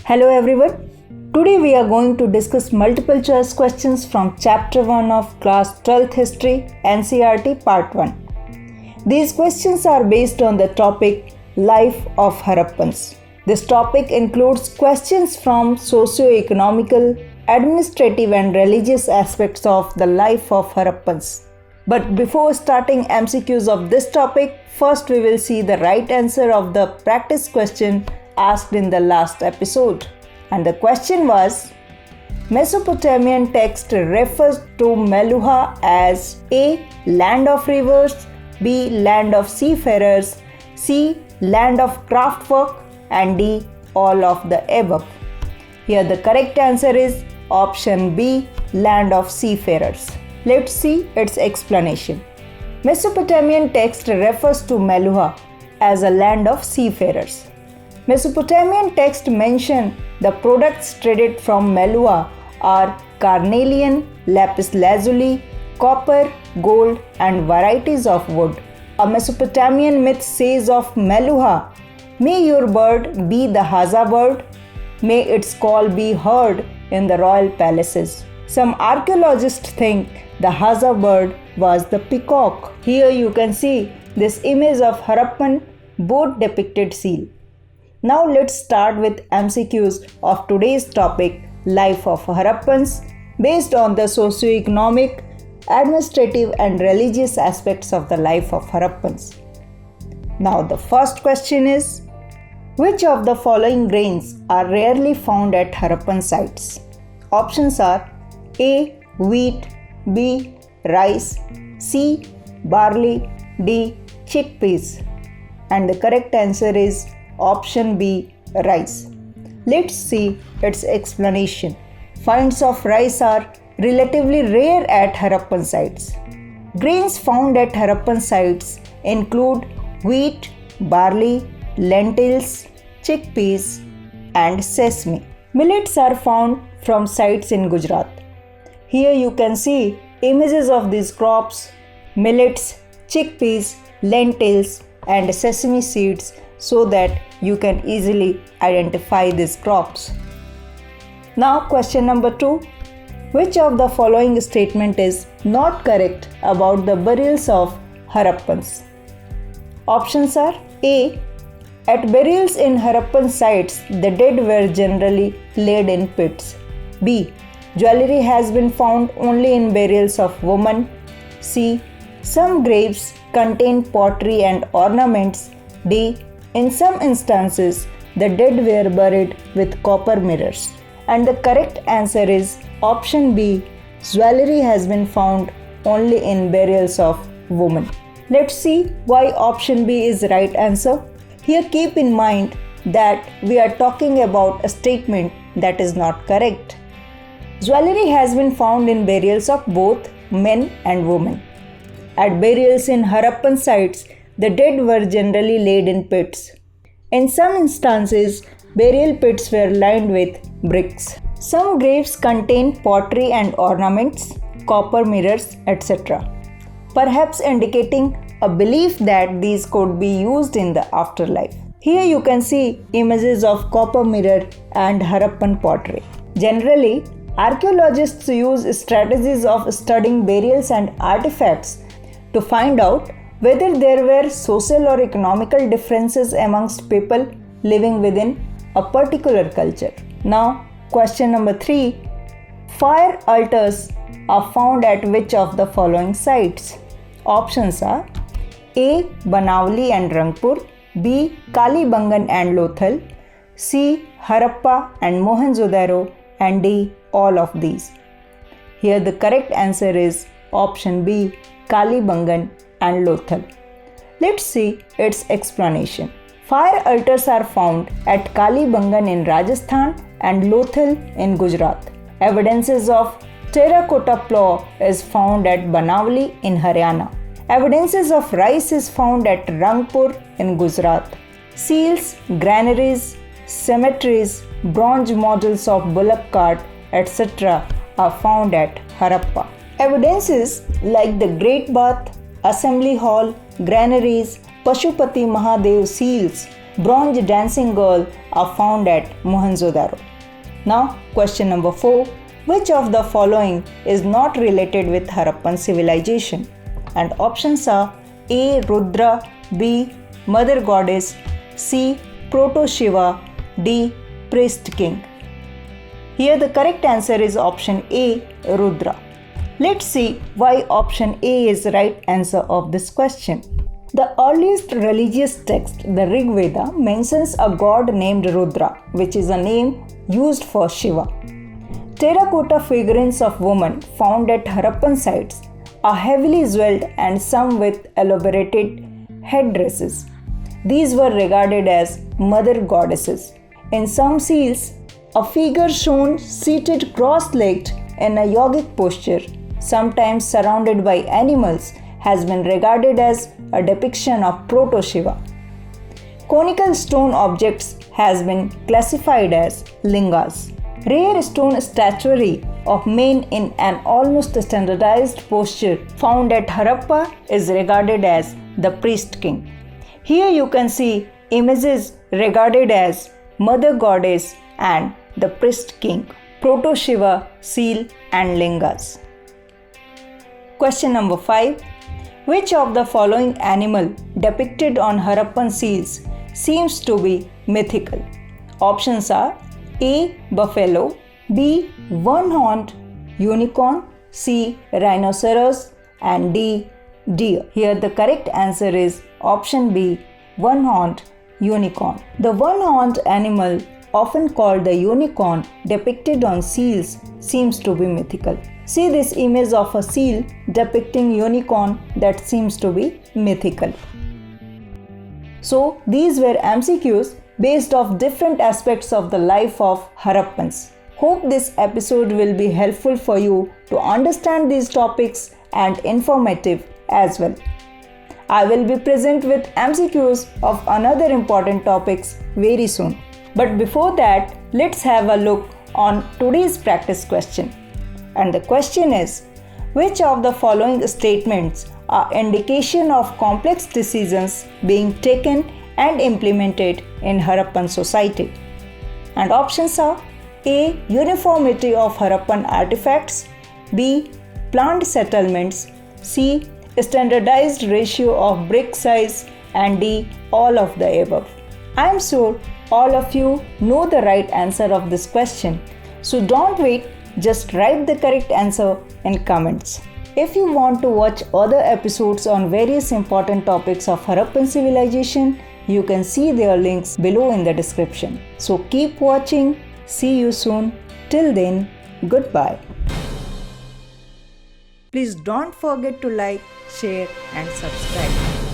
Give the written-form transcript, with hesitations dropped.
Hello everyone. Today we are going to discuss multiple choice questions from chapter 1 of class 12th history NCERT part 1. These questions are based on the topic Life of Harappans. This topic includes questions from socio-economical, administrative and religious aspects of the life of Harappans. But before starting MCQs of this topic, first we will see the right answer of the practice question asked in the last episode. And the question was, Mesopotamian text refers to Meluhha as A. Land of rivers, B. Land of seafarers, C. Land of craftwork and D. All of the above. Here the correct answer is option B. Land of seafarers. Let's see its explanation. Mesopotamian text refers to Meluhha as a land of seafarers. Mesopotamian text mention the products traded from Meluhha are carnelian, lapis lazuli, copper, gold and varieties of wood. A Mesopotamian myth says of Meluhha, may your bird be the Haza bird, may its call be heard in the royal palaces. Some archaeologists think the Haza bird was the peacock. Here you can see this image of Harappan boat depicted seal. Now let's start with MCQs of today's topic, Life of Harappans, based on the socio-economic, administrative and religious aspects of the life of Harappans. Now the first question is, which of the following grains are rarely found at Harappan sites? Options are A. Wheat, B. Rice, C. Barley, D. Chickpeas. And the correct answer is option B. Rice. Let's see its explanation. Finds of rice are relatively rare at Harappan sites. Grains found at Harappan sites include wheat, barley, lentils, chickpeas, and sesame. Millets are found from sites in Gujarat. Here you can see images of these crops, millets, chickpeas, lentils, and sesame seeds so that you can easily identify these crops. Now question number 2. Which of the following statement is not correct about the burials of Harappans? Options are A. At burials in Harappan sites, the dead were generally laid in pits. B. Jewelry has been found only in burials of women. C. Some graves contain pottery and ornaments. D. In some instances, the dead were buried with copper mirrors. And the correct answer is option B. Jewelry has been found only in burials of women. Let's see why option B is the right answer. Here keep in mind that we are talking about a statement that is not correct. Jewelry has been found in burials of both men and women. At burials in Harappan sites, the dead were generally laid in pits. In some instances, burial pits were lined with bricks. Some graves contain pottery and ornaments, copper mirrors, etc., perhaps indicating a belief that these could be used in the afterlife. Here you can see images of copper mirror and Harappan pottery. Generally, archaeologists use strategies of studying burials and artifacts to find out whether there were social or economical differences amongst people living within a particular culture. Now, question number 3. Fire altars are found at which of the following sites? Options are A. Banavali and Rangpur, B. Kalibangan and Lothal, C. Harappa and Mohenjo-daro, and D. All of these. Here the correct answer is option B. Kalibangan and Lothal. Let's see its explanation. Fire altars are found at Kalibangan in Rajasthan and Lothal in Gujarat. Evidences of terracotta plough is found at Banavali in Haryana. Evidences of rice is found at Rangpur in Gujarat. Seals, granaries, cemeteries, bronze models of bullock cart, etc. are found at Harappa. Evidences like the Great Bath, Assembly Hall, granaries, Pashupati Mahadev seals, bronze dancing girl are found at Mohenjo-daro. Now, question number 4. Which of the following is not related with Harappan civilization? And options are A. Rudra, B. Mother Goddess, C. Proto-Shiva, D. Priest King. Here the correct answer is option A. Rudra. Let's see why option A is the right answer of this question. The earliest religious text, the Rig Veda, mentions a god named Rudra, which is a name used for Shiva. Terracotta figurines of women found at Harappan sites are heavily jeweled and some with elaborated headdresses. These were regarded as mother goddesses. In some seals, a figure shown seated cross-legged in a yogic posture, sometimes surrounded by animals, has been regarded as a depiction of Proto-Shiva. Conical stone objects has been classified as lingas. Rare stone statuary of men in an almost standardized posture found at Harappa is regarded as the priest king. Here you can see images regarded as mother goddess and the priest king, Proto-Shiva, seal and lingas. Question number 5. Which of the following animal depicted on Harappan seals seems to be mythical? Options are A. Buffalo, B. One-horned unicorn, C. Rhinoceros and D. Deer. Here the correct answer is option B. One-horned unicorn. The one-horned animal, often called the unicorn, depicted on seals seems to be mythical. See this image of a seal depicting unicorn that seems to be mythical. So these were MCQs based off different aspects of the life of Harappans. Hope this episode will be helpful for you to understand these topics and informative as well. I will be present with MCQs of another important topics very soon. But before that, let's have a look on today's practice question. And the question is, which of the following statements are indication of complex decisions being taken and implemented in Harappan society? And options are A. Uniformity of Harappan artifacts, B. Planned settlements, C. Standardized ratio of brick size, and D. All of the above. I am sure all of you know the right answer of this question. So don't wait, just write the correct answer in comments. If you want to watch other episodes on various important topics of Harappan civilization, you can see their links below in the description. So keep watching. See you soon. Till then, goodbye. Please don't forget to like, share and subscribe.